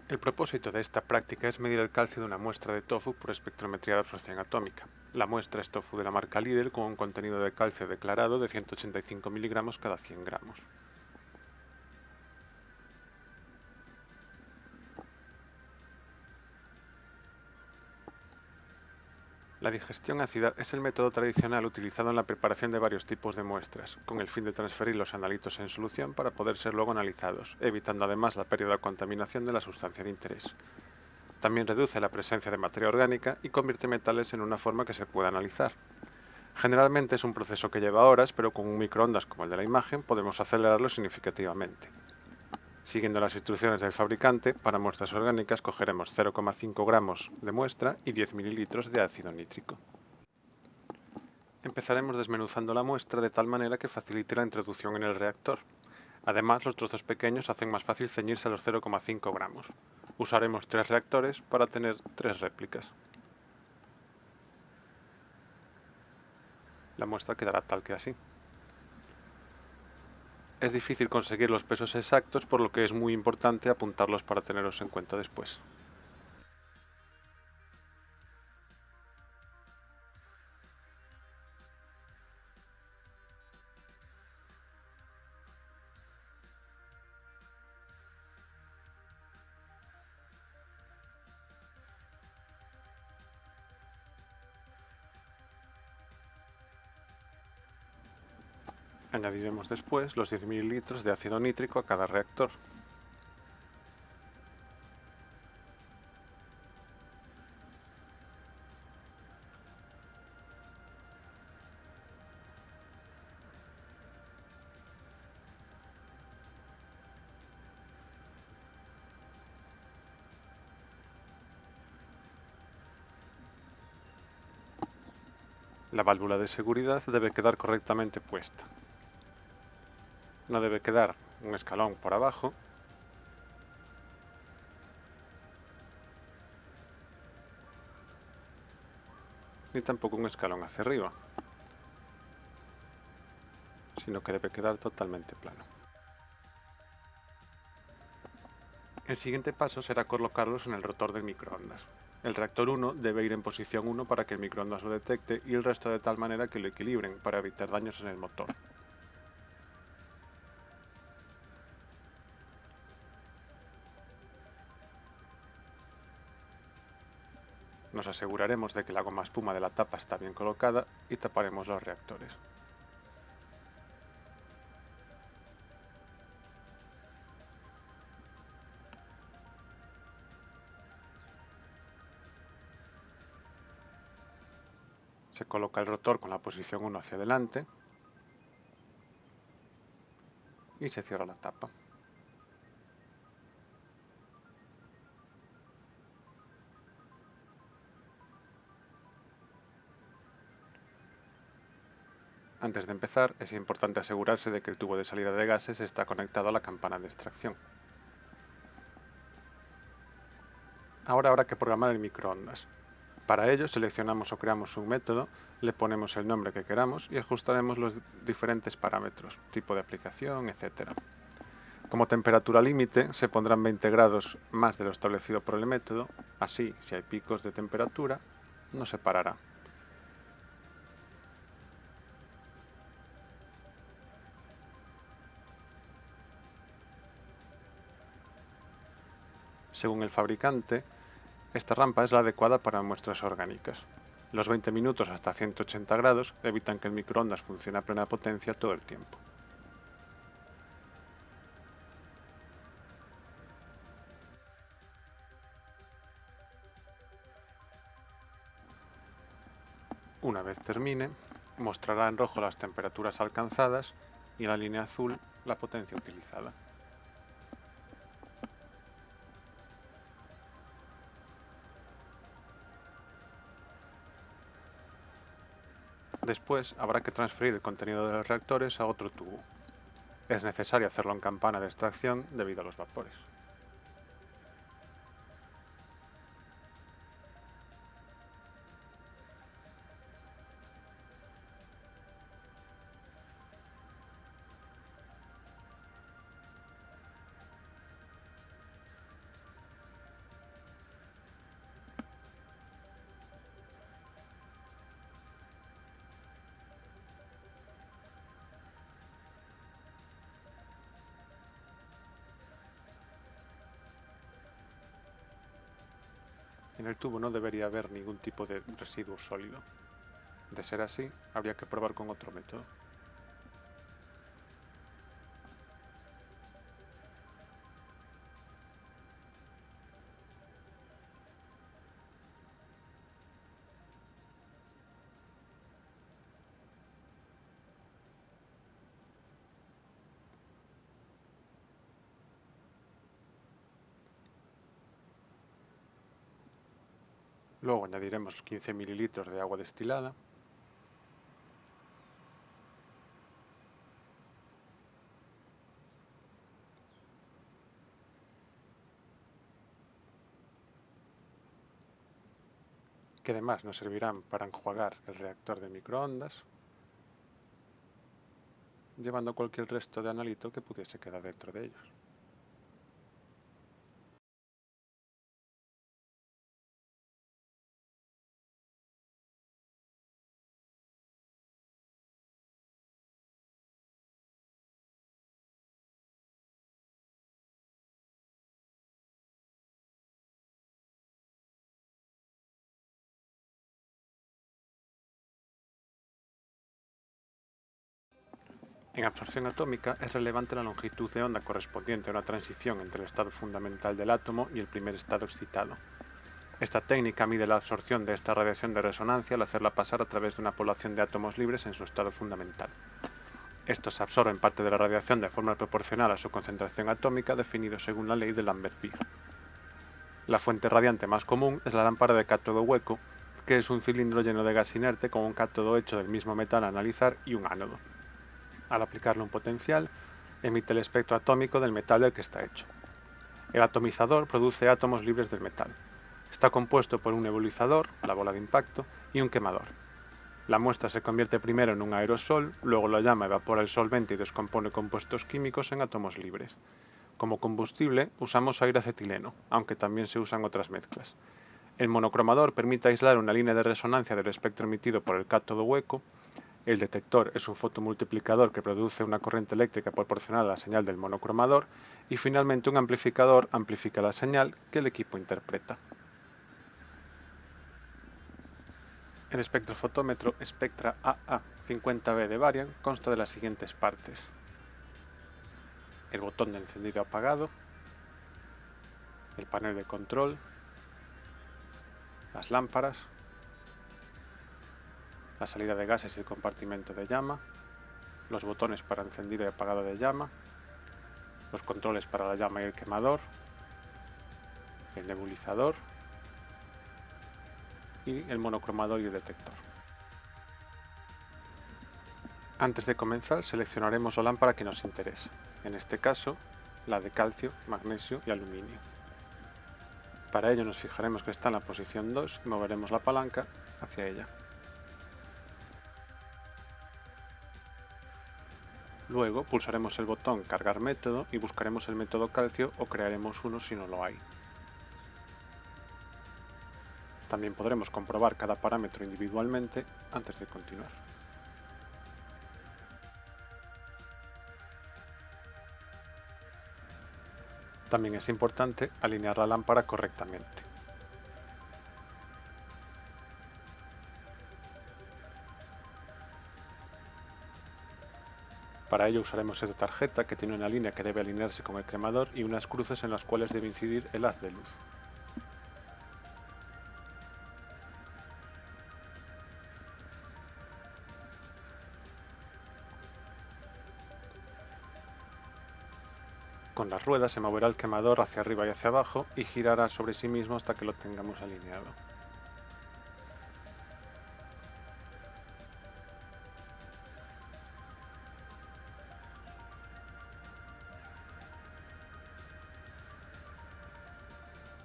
El propósito de esta práctica es medir el calcio de una muestra de tofu por espectrometría de absorción atómica. La muestra es tofu de la marca Lidl con un contenido de calcio declarado de 185 miligramos cada 100 gramos. La digestión ácida es el método tradicional utilizado en la preparación de varios tipos de muestras, con el fin de transferir los analíticos en solución para poder ser luego analizados, evitando además la pérdida o contaminación de la sustancia de interés. También reduce la presencia de materia orgánica y convierte metales en una forma que se pueda analizar. Generalmente es un proceso que lleva horas, pero con un microondas como el de la imagen podemos acelerarlo significativamente. Siguiendo las instrucciones del fabricante, para muestras orgánicas cogeremos 0,5 gramos de muestra y 10 mililitros de ácido nítrico. Empezaremos desmenuzando la muestra de tal manera que facilite la introducción en el reactor. Además, los trozos pequeños hacen más fácil ceñirse a los 0,5 gramos. Usaremos 3 reactores para tener 3 réplicas. La muestra quedará tal que así. Es difícil conseguir los pesos exactos, por lo que es muy importante apuntarlos para tenerlos en cuenta después. Añadiremos después los 10 mililitros de ácido nítrico a cada reactor. La válvula de seguridad debe quedar correctamente puesta. No debe quedar un escalón por abajo, ni tampoco un escalón hacia arriba, sino que debe quedar totalmente plano. El siguiente paso será colocarlos en el rotor del microondas. El reactor 1 debe ir en posición 1 para que el microondas lo detecte y el resto de tal manera que lo equilibren para evitar daños en el motor. Nos aseguraremos de que la goma espuma de la tapa está bien colocada y taparemos los reactores. Se coloca el rotor con la posición 1 hacia adelante y se cierra la tapa. Antes de empezar, es importante asegurarse de que el tubo de salida de gases está conectado a la campana de extracción. Ahora habrá que programar el microondas. Para ello seleccionamos o creamos un método, le ponemos el nombre que queramos y ajustaremos los diferentes parámetros, tipo de aplicación, etc. Como temperatura límite se pondrán 20 grados más de lo establecido por el método, así si hay picos de temperatura no se parará. Según el fabricante, esta rampa es la adecuada para muestras orgánicas. Los 20 minutos hasta 180 grados evitan que el microondas funcione a plena potencia todo el tiempo. Una vez termine, mostrará en rojo las temperaturas alcanzadas y en la línea azul la potencia utilizada. Después habrá que transferir el contenido de los reactores a otro tubo. Es necesario hacerlo en campana de extracción debido a los vapores. En el tubo no debería haber ningún tipo de residuo sólido. De ser así, habría que probar con otro método. Luego añadiremos 15 ml de agua destilada. Que además nos servirán para enjuagar el reactor de microondas, llevando cualquier resto de analito que pudiese quedar dentro de ellos. En absorción atómica es relevante la longitud de onda correspondiente a una transición entre el estado fundamental del átomo y el primer estado excitado. Esta técnica mide la absorción de esta radiación de resonancia al hacerla pasar a través de una población de átomos libres en su estado fundamental. Estos absorben parte de la radiación de forma proporcional a su concentración atómica definido según la ley de Lambert-Beer. La fuente radiante más común es la lámpara de cátodo hueco, que es un cilindro lleno de gas inerte con un cátodo hecho del mismo metal a analizar y un ánodo. Al aplicarle un potencial, emite el espectro atómico del metal del que está hecho. El atomizador produce átomos libres del metal. Está compuesto por un nebulizador, la bola de impacto, y un quemador. La muestra se convierte primero en un aerosol, luego la llama evapora el solvente y descompone compuestos químicos en átomos libres. Como combustible usamos aire acetileno, aunque también se usan otras mezclas. El monocromador permite aislar una línea de resonancia del espectro emitido por el cátodo hueco. El detector es un fotomultiplicador que produce una corriente eléctrica proporcional a la señal del monocromador y finalmente un amplificador amplifica la señal que el equipo interpreta. El espectrofotómetro Spectra AA50B de Varian consta de las siguientes partes: el botón de encendido apagado, el panel de control, las lámparas, la salida de gases y el compartimento de llama, los botones para encendido y apagado de llama, los controles para la llama y el quemador, el nebulizador y el monocromador y el detector. Antes de comenzar seleccionaremos la lámpara que nos interesa, en este caso la de calcio, magnesio y aluminio. Para ello nos fijaremos que está en la posición 2 y moveremos la palanca hacia ella. Luego pulsaremos el botón Cargar método y buscaremos el método calcio o crearemos uno si no lo hay. También podremos comprobar cada parámetro individualmente antes de continuar. También es importante alinear la lámpara correctamente. Para ello usaremos esta tarjeta que tiene una línea que debe alinearse con el quemador y unas cruces en las cuales debe incidir el haz de luz. Con las ruedas se moverá el quemador hacia arriba y hacia abajo y girará sobre sí mismo hasta que lo tengamos alineado.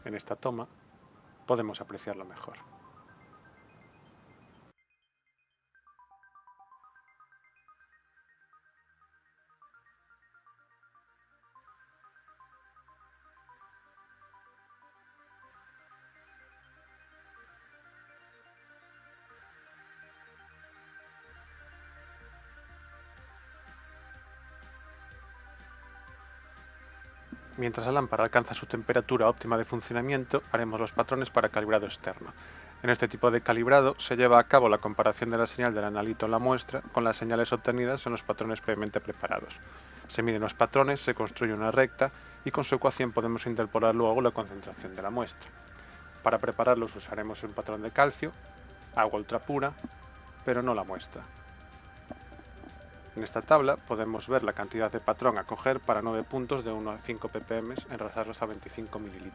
En esta toma podemos apreciarlo mejor. Mientras la lámpara alcanza su temperatura óptima de funcionamiento, haremos los patrones para calibrado externo. En este tipo de calibrado se lleva a cabo la comparación de la señal del analito en la muestra con las señales obtenidas en los patrones previamente preparados. Se miden los patrones, se construye una recta y con su ecuación podemos interpolar luego la concentración de la muestra. Para prepararlos usaremos un patrón de calcio, agua ultrapura, pero no la muestra. En esta tabla podemos ver la cantidad de patrón a coger para 9 puntos de 1 a 5 ppm enrasados a 25 ml.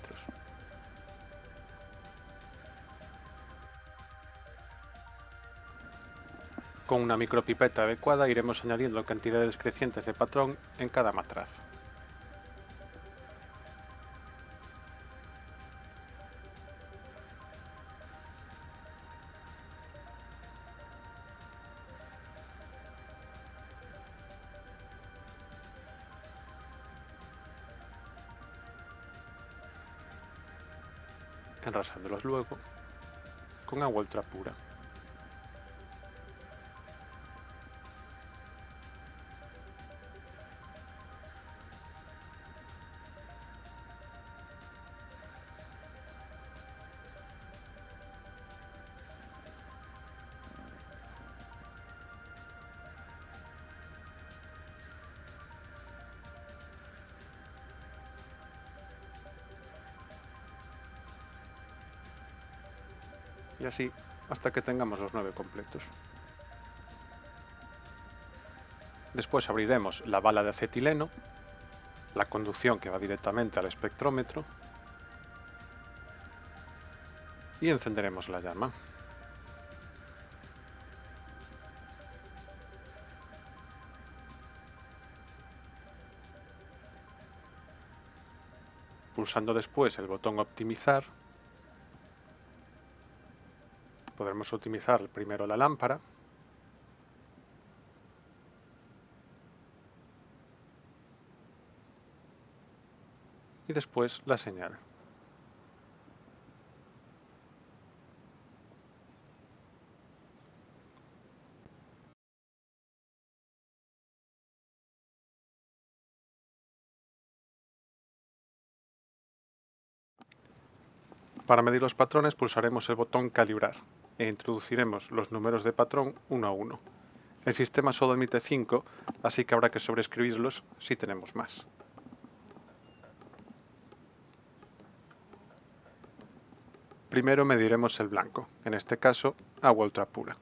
Con una micropipeta adecuada iremos añadiendo cantidades crecientes de patrón en cada matraz. Enrasándolos luego con agua ultrapura. Y así hasta que tengamos los 9 completos. Después abriremos la bala de acetileno, la conducción que va directamente al espectrómetro y encenderemos la llama. Pulsando después el botón optimizar, podremos optimizar primero la lámpara y después la señal. Para medir los patrones pulsaremos el botón calibrar e introduciremos los números de patrón uno a uno. El sistema solo emite 5, así que habrá que sobreescribirlos si tenemos más. Primero mediremos el blanco, en este caso agua ultrapura.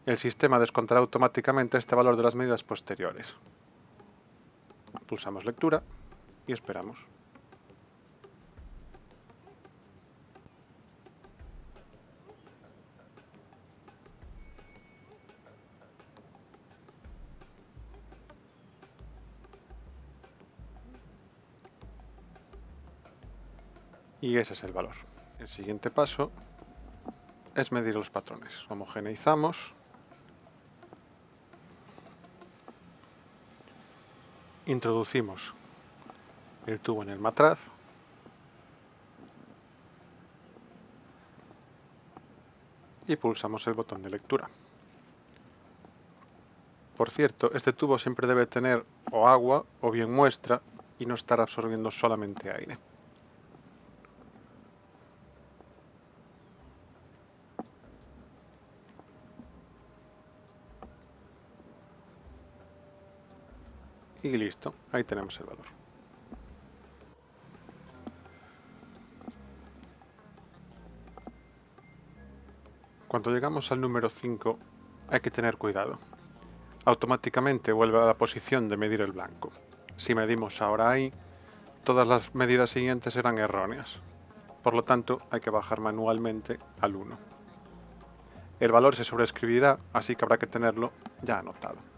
El sistema descontará automáticamente este valor de las medidas posteriores. Pulsamos lectura y esperamos. Y ese es el valor. El siguiente paso es medir los patrones. Homogeneizamos. Introducimos el tubo en el matraz. Y pulsamos el botón de lectura. Por cierto, este tubo siempre debe tener o agua o bien muestra y no estar absorbiendo solamente aire. Y listo, ahí tenemos el valor. Cuando llegamos al número 5 hay que tener cuidado. Automáticamente vuelve a la posición de medir el blanco. Si medimos ahora ahí, todas las medidas siguientes serán erróneas. Por lo tanto, hay que bajar manualmente al 1. El valor se sobreescribirá, así que habrá que tenerlo ya anotado.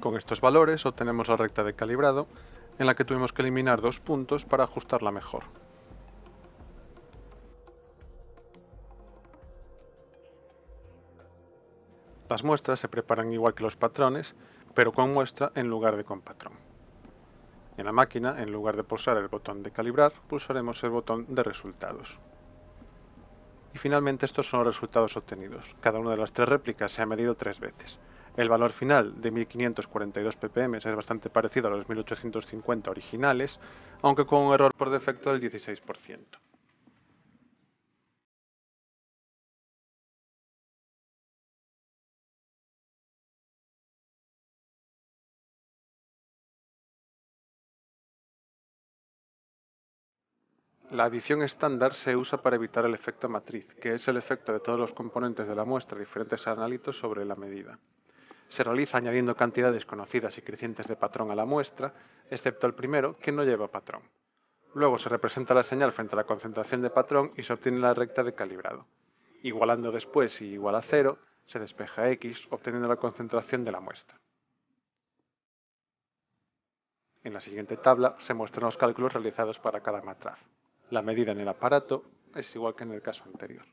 Con estos valores obtenemos la recta de calibrado, en la que tuvimos que eliminar 2 puntos para ajustarla mejor. Las muestras se preparan igual que los patrones, pero con muestra en lugar de con patrón. En la máquina, en lugar de pulsar el botón de calibrar, pulsaremos el botón de resultados. Y finalmente estos son los resultados obtenidos. Cada una de las 3 réplicas se ha medido 3 veces. El valor final de 1542 ppm es bastante parecido a los 1850 originales, aunque con un error por defecto del 16%. La adición estándar se usa para evitar el efecto matriz, que es el efecto de todos los componentes de la muestra de diferentes analitos sobre la medida. Se realiza añadiendo cantidades conocidas y crecientes de patrón a la muestra, excepto el primero, que no lleva patrón. Luego se representa la señal frente a la concentración de patrón y se obtiene la recta de calibrado. Igualando después y igual a 0, se despeja X, obteniendo la concentración de la muestra. En la siguiente tabla se muestran los cálculos realizados para cada matraz. La medida en el aparato es igual que en el caso anterior.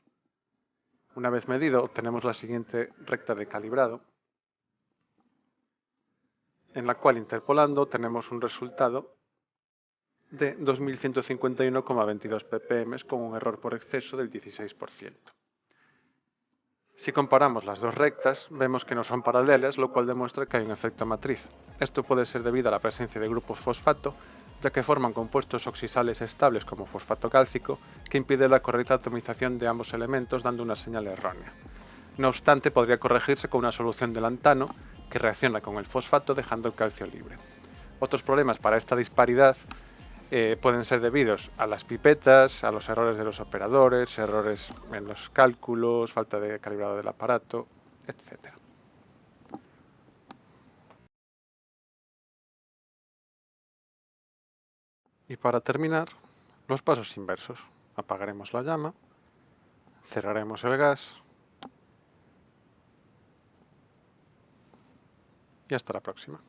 Una vez medido, obtenemos la siguiente recta de calibrado, en la cual interpolando tenemos un resultado de 2151,22 ppm con un error por exceso del 16%. Si comparamos las dos rectas, vemos que no son paralelas, lo cual demuestra que hay un efecto matriz. Esto puede ser debido a la presencia de grupos fosfato, ya que forman compuestos oxisales estables como fosfato cálcico, que impide la correcta atomización de ambos elementos dando una señal errónea. No obstante, podría corregirse con una solución de lantano que reacciona con el fosfato dejando el calcio libre. Otros problemas para esta disparidad pueden ser debidos a las pipetas, a los errores de los operadores, errores en los cálculos, falta de calibrado del aparato, etc. Y para terminar, los pasos inversos. Apagaremos la llama, cerraremos el gas y hasta la próxima.